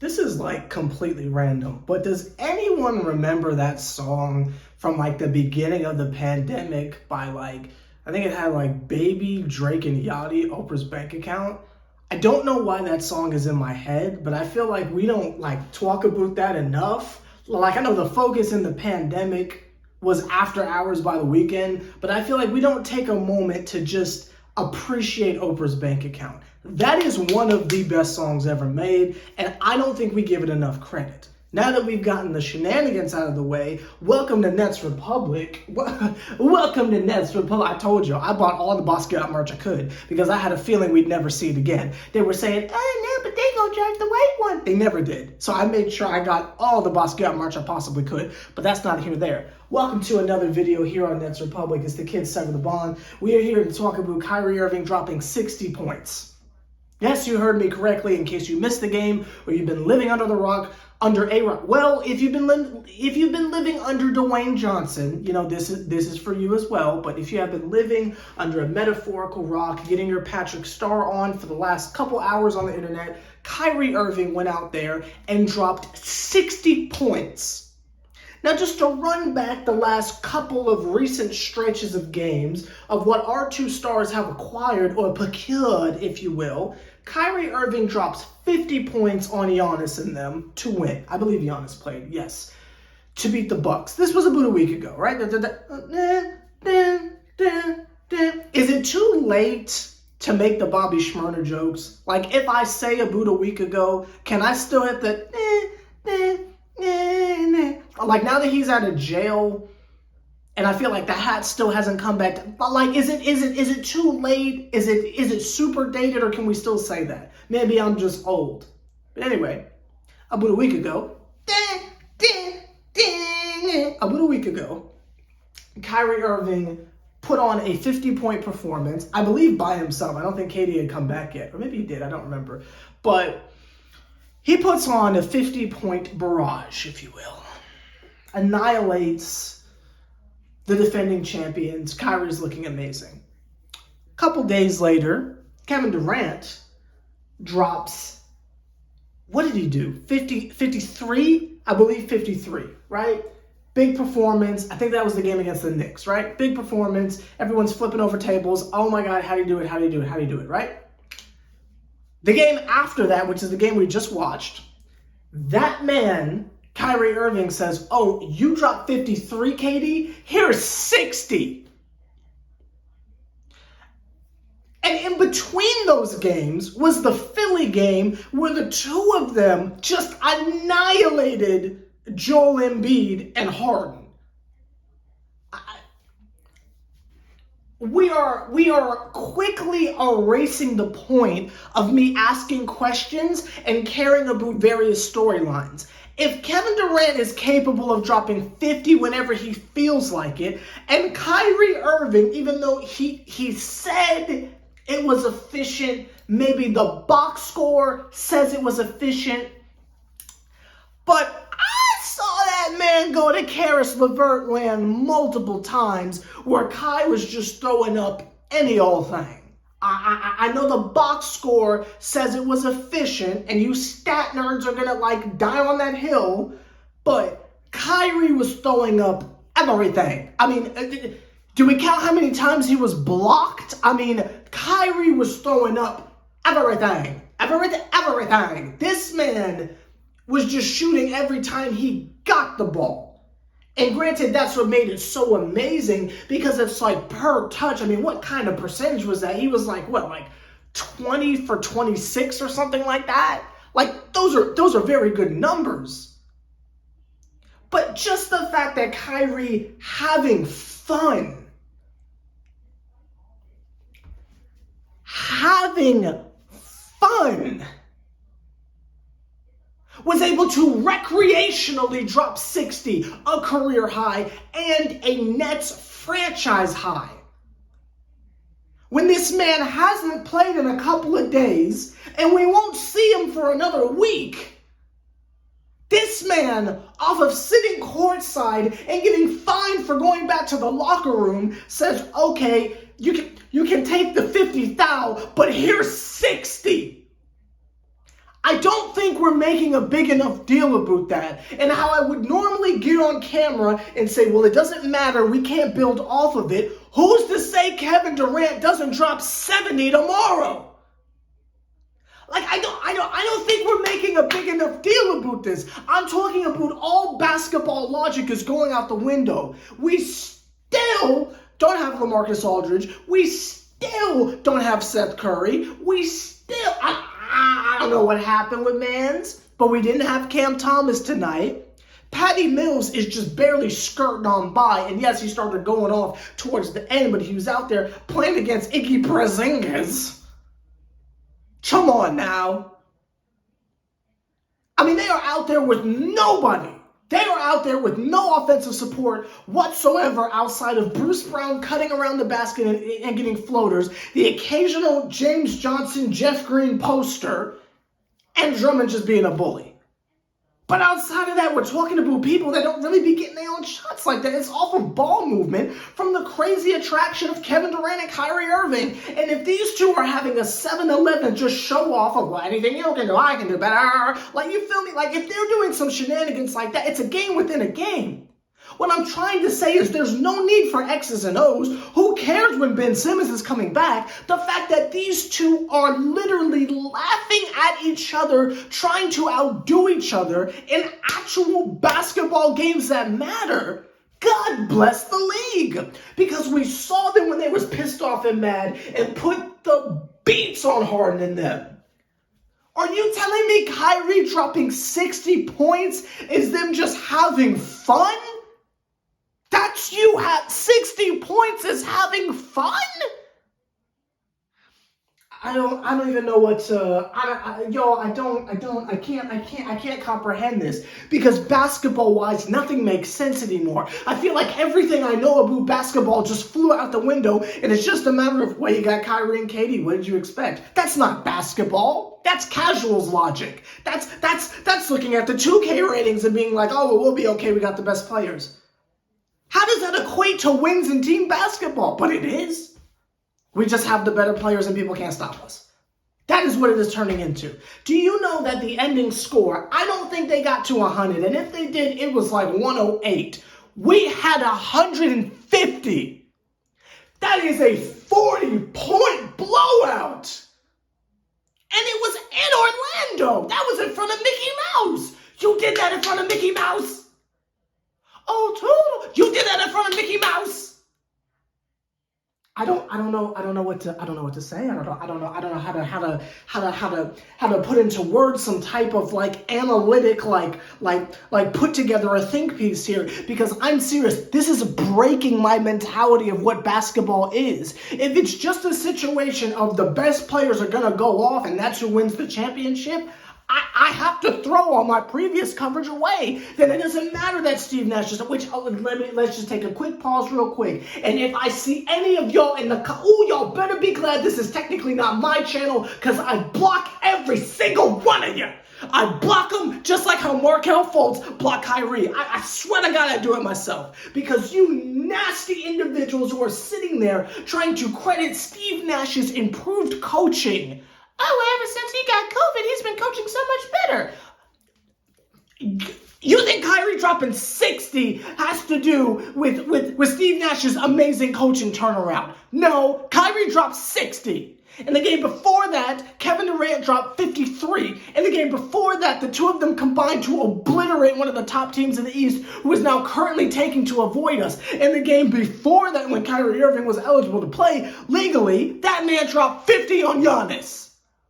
This is like completely random, but does anyone remember that song from like the beginning of the pandemic by like, I think it had like Baby, Drake, and Yachty, Oprah's bank account? I don't know why that song is in my head, but I feel like we don't like talk about that enough. Like I know the focus in the pandemic was After Hours by The Weeknd, but I feel like we don't take a moment to just appreciate Oprah's bank account. That is one of the best songs ever made, and I don't think we give it enough credit. Now that we've gotten the shenanigans out of the way, welcome to Nets Republic. Welcome to Nets Republic. I told you, I bought all the Basquiat merch I could because I had a feeling we'd never see it again. They were saying, oh no, but they gonna charge the white one. They never did. So I made sure I got all the Basquiat merch I possibly could, but that's not here or there. Welcome to another video here on Nets Republic. It's the kids sever the bond. We are here to talk about Kyrie Irving dropping 60 points. Yes, you heard me correctly. In case you missed the game or you've been living under the rock, under a rock. Well, if you've been living under Dwayne Johnson, you know this is for you as well. But if you have been living under a metaphorical rock, getting your Patrick Star on for the last couple hours on the internet, Kyrie Irving went out there and dropped 60 points. Now, just to run back the last couple of recent stretches of games of what our two stars have acquired or procured, if you will, Kyrie Irving drops 50 points on Giannis in them to win. I believe Giannis played, yes, to beat the Bucks. This was about a week ago, right? Is it too late to make the Bobby Shmurda jokes? Like, if I say about a week ago, can I still hit the like now that he's out of jail and I feel like the hat still hasn't come back but like is it too late? Is it super dated, or can we still say that? Maybe I'm just old. But anyway, about a week ago, Kyrie Irving put on a 50-point performance, I believe by himself. I don't think KD had come back yet, or maybe he did, I don't remember. But he puts on a 50-point barrage, if you will. Annihilates the defending champions. Kyrie's looking amazing. A couple days later, Kevin Durant drops, what did he do? 53? I believe 53, right? Big performance. I think that was the game against the Knicks, right? Big performance. Everyone's flipping over tables. Oh my God, how do you do it? How do you do it? How do you do it, right? The game after that, which is the game we just watched, that man, Kyrie Irving, says, oh, you dropped 53, KD? Here's 60. And in between those games was the Philly game where the two of them just annihilated Joel Embiid and Harden. We are quickly erasing the point of me asking questions and caring about various storylines. If Kevin Durant is capable of dropping 50 whenever he feels like it, and Kyrie Irving, even though he said it was efficient, maybe the box score says it was efficient, but that man go to Karis LeVert land multiple times where Kai was just throwing up any old thing. I know the box score says it was efficient, and you stat nerds are gonna like die on that hill, but Kyrie was throwing up everything. I mean, do we count how many times he was blocked? I mean, Kyrie was throwing up everything. This man was just shooting every time he got the ball. And granted, that's what made it so amazing, because it's like per touch. I mean, what kind of percentage was that? He was like, what, like 20 for 26 or something like that? Like, those are very good numbers. But just the fact that Kyrie having fun, was able to recreationally drop 60, a career high, and a Nets franchise high. When this man hasn't played in a couple of days, and we won't see him for another week, this man, off of sitting courtside and getting fined for going back to the locker room, says, okay, you can take the 50 thou, but here's 60. I don't think we're making a big enough deal about that. And how I would normally get on camera and say, well, it doesn't matter, we can't build off of it. Who's to say Kevin Durant doesn't drop 70 tomorrow? Like, I don't think we're making a big enough deal about this. I'm talking about all basketball logic is going out the window. We still don't have LaMarcus Aldridge. We still don't have Seth Curry. I don't know what happened with Mans, but we didn't have Cam Thomas tonight. Patty Mills is just barely skirting on by, and yes, he started going off towards the end, but he was out there playing against Iggy Porzingis. Come on now. I mean, they are out there with nobody. They are out there with no offensive support whatsoever outside of Bruce Brown cutting around the basket and getting floaters, the occasional James Johnson, Jeff Green poster, and Drummond just being a bully. But outside of that, we're talking about people that don't really be getting their own shots like that. It's off of ball movement from the crazy attraction of Kevin Durant and Kyrie Irving. And if these two are having a 7-Eleven just show off of, well, anything you can do, I can do better. Like, you feel me? Like, if they're doing some shenanigans like that, it's a game within a game. What I'm trying to say is there's no need for X's and O's. Who cares when Ben Simmons is coming back? The fact that these two are literally laughing at each other, trying to outdo each other in actual basketball games that matter. God bless the league. Because we saw them when they was pissed off and mad and put the beats on Harden in them. Are you telling me Kyrie dropping 60 points is them just having fun? That's you have 60 points is having fun? I don't even know what to, I can't comprehend this because basketball-wise, nothing makes sense anymore. I feel like everything I know about basketball just flew out the window and it's just a matter of, well, you got Kyrie and KD, what did you expect? That's not basketball. That's casuals logic. That's looking at the 2K ratings and being like, oh, well, we'll be okay, we got the best players. How does that equate to wins in team basketball? But it is. We just have the better players and people can't stop us. That is what it is turning into. Do you know that the ending score, I don't think they got to 100. And if they did, it was like 108. We had 150. That is a 40-point blowout. And it was in Orlando. That was in front of Mickey Mouse. You did that in front of Mickey Mouse. Oh, Toodle, you did that in front of Mickey Mouse. I don't know what to say. I don't know how to put into words some type of like analytic, like put together a think piece here, because I'm serious. This is breaking my mentality of what basketball is. If it's just a situation of the best players are gonna go off and that's who wins the championship, I have to throw all my previous coverage away. Then it doesn't matter that Steve Nash is, let's just take a quick pause real quick. And if I see any of y'all in the, y'all better be glad this is technically not my channel, because I block every single one of you. I block them just like how Markelle Fultz blocked Kyrie. I swear to God I do it myself. Because you nasty individuals who are sitting there trying to credit Steve Nash's improved coaching. Oh, ever since he got COVID, he's been coaching so much better. You think Kyrie dropping 60 has to do with Steve Nash's amazing coaching turnaround? No, Kyrie dropped 60. In the game before that, Kevin Durant dropped 53. In the game before that, the two of them combined to obliterate one of the top teams in the East, who is now currently taking to avoid us. In the game before that, when Kyrie Irving was eligible to play legally, that man dropped 50 on Giannis.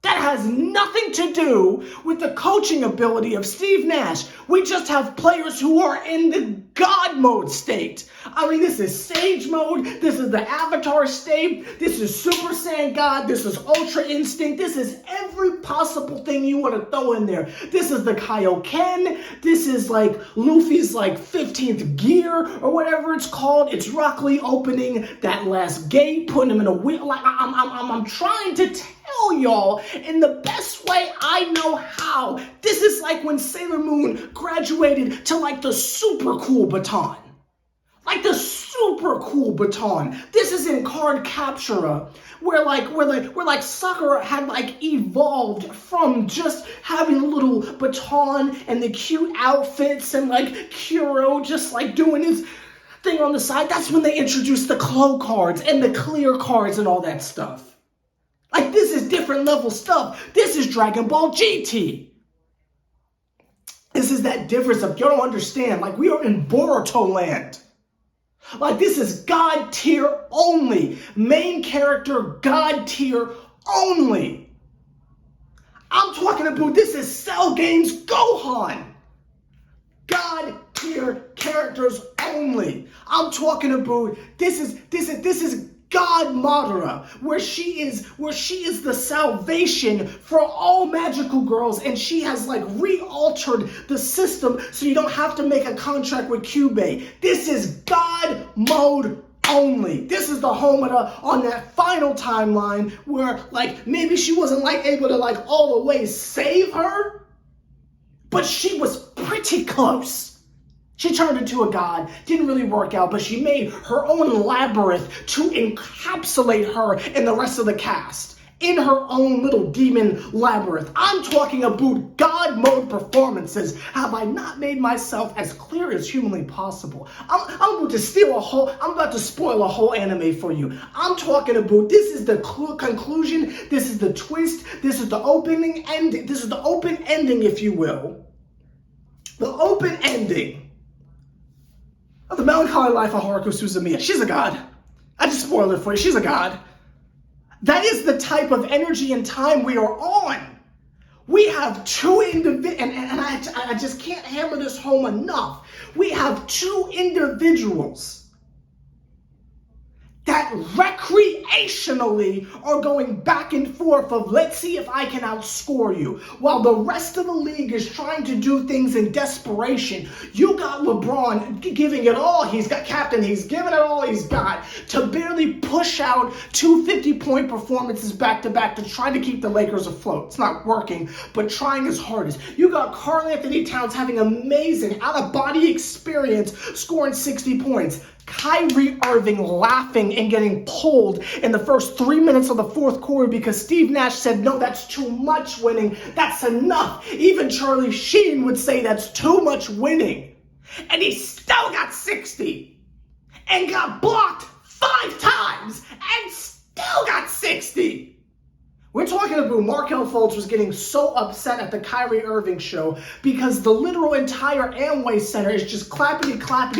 That has nothing to do with the coaching ability of Steve Nash. We just have players who are in the God mode state. I mean, this is Sage mode. This is the Avatar state. This is Super Saiyan God. This is Ultra Instinct. This is every possible thing you want to throw in there. This is the Kaioken. This is like Luffy's like 15th gear or whatever it's called. It's Rock Lee opening that last gate, putting him in a wheel. Like I'm trying to tell y'all in the best way I know how. This is like when Sailor Moon graduated to like the super cool baton. Like the super cool baton. This is in Card Captura, where Sakura had like evolved from just having a little baton and the cute outfits and like Kuro just like doing his thing on the side. That's when they introduced the Clo cards and the clear cards and all that stuff. Like, this is different level stuff. This is Dragon Ball GT. This is that difference of, you don't understand. Like, we are in Boruto land. Like, this is God tier only. Main character, God tier only. I'm talking about, this is Cell Games Gohan. God tier characters only. I'm talking about, this is God Madara, where she is the salvation for all magical girls, and she has like re-altered the system so you don't have to make a contract with Kyubey. This is God mode only. This is the Homada on that final timeline where like maybe she wasn't like able to like all the way save her, but she was pretty close. She turned into a god, didn't really work out, but she made her own labyrinth to encapsulate her and the rest of the cast in her own little demon labyrinth. I'm talking about God mode performances. Have I not made myself as clear as humanly possible? I'm about to I'm about to spoil a whole anime for you. I'm talking about, this is the conclusion, this is the twist, this is the opening ending, this is the open ending, if you will. The open ending of The Melancholy Life of Haruko Suzumiya. She's a god. I just spoiled it for you. She's a god. That is the type of energy and time we are on. We have two individuals, and I just can't hammer this home enough. We have two individuals that recreationally are going back and forth of, let's see if I can outscore you, while the rest of the league is trying to do things in desperation. You got LeBron giving it all he's got, captain, he's giving it all he's got to barely push out 250-point performances back-to-back to try to keep the Lakers afloat. It's not working, but trying his hardest. You got Karl Anthony Towns having amazing out-of-body experience, scoring 60 points. Kyrie Irving laughing and getting pulled in the first 3 minutes of the fourth quarter because Steve Nash said, no, that's too much winning. That's enough. Even Charlie Sheen would say that's too much winning. And he still got 60 and got blocked 5 times and still got 60. We're talking about Markelle Fultz was getting so upset at the Kyrie Irving show because the literal entire Amway Center is just clappity clap,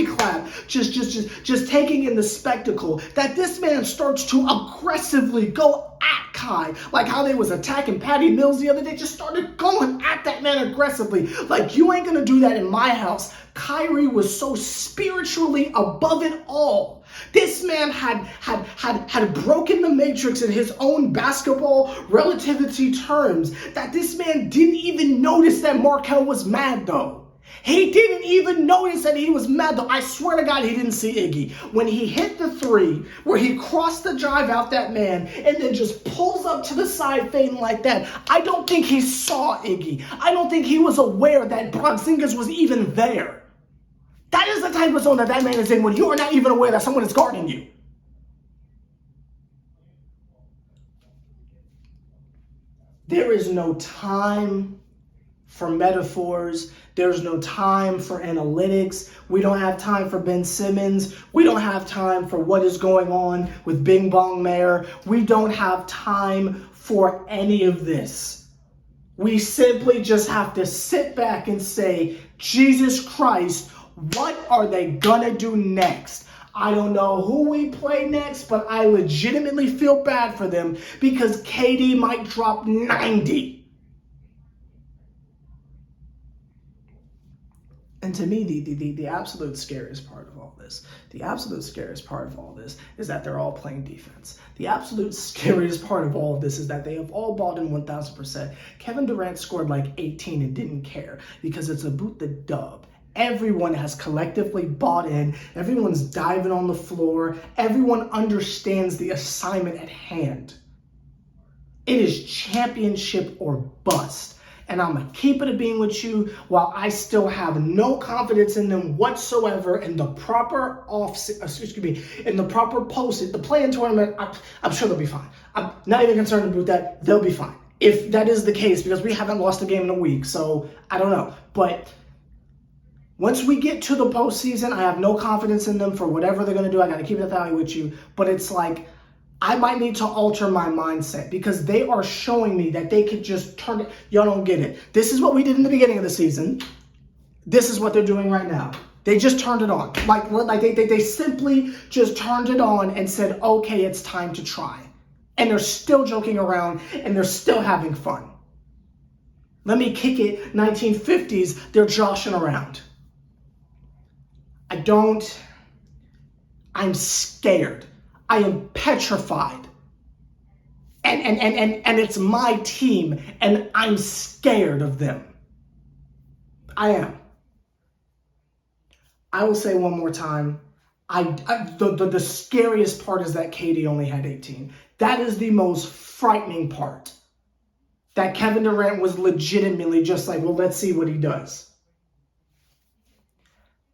just taking in the spectacle that this man starts to aggressively go at Kai, like how they was attacking Patty Mills the other day, just started going at that man aggressively. Like, you ain't gonna do that in my house. Kyrie was so spiritually above it all. This man had broken the matrix in his own basketball relativity terms that this man didn't even notice that Markelle was mad though. He didn't even notice that he was mad though. I swear to God, he didn't see Iggy. When he hit the three, where he crossed the drive out that man and then just pulls up to the side fading like that, I don't think he saw Iggy. I don't think he was aware that Porzingis was even there. That is the type of zone that man is in when you are not even aware that someone is guarding you. There is no time for metaphors. There's no time for analytics. We don't have time for Ben Simmons. We don't have time for what is going on with Bing Bong Mayer. We don't have time for any of this. We simply just have to sit back and say, Jesus Christ, what are they gonna do next? I don't know who we play next, but I legitimately feel bad for them because KD might drop 90. And to me, the absolute scariest part of all this, is that they're all playing defense. The absolute scariest part of all of this is that they have all bought in 1,000%. Kevin Durant scored like 18 and didn't care because it's about the dub. Everyone has collectively bought in. Everyone's diving on the floor. Everyone understands the assignment at hand. It is championship or bust. and I'm going to keep it a being with you while I still have no confidence in them whatsoever in the proper in the proper post, the play-in tournament. I'm sure they'll be fine. I'm not even concerned about that. They'll be fine. If that is the case, because we haven't lost a game in a week, so I don't know. But once we get to the postseason, I have no confidence in them for whatever they're going to do. I got to keep it that way with you. But it's like, I might need to alter my mindset because they are showing me that they could just turn it. Y'all don't get it. This is what we did in the beginning of the season. This is what they're doing right now. They just turned it on. Like they simply just turned it on and said, okay, it's time to try. And they're still joking around and they're still having fun. Let me kick it 1950s. They're joshing around. I'm scared. I am petrified. And it's my team, and I'm scared of them. I am. I will say one more time, the scariest part is that KD only had 18. That is the most frightening part. That Kevin Durant was legitimately just like, well, let's see what he does.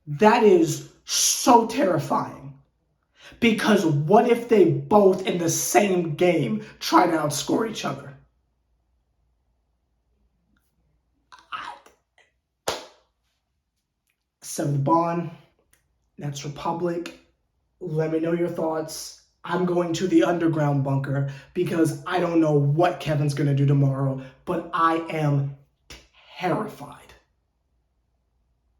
That is so terrifying. Because what if they both in the same game try to outscore each other? Seventh Bond, Nets Republic. Let me know your thoughts. I'm going to the underground bunker because I don't know what Kevin's going to do tomorrow, but I am terrified.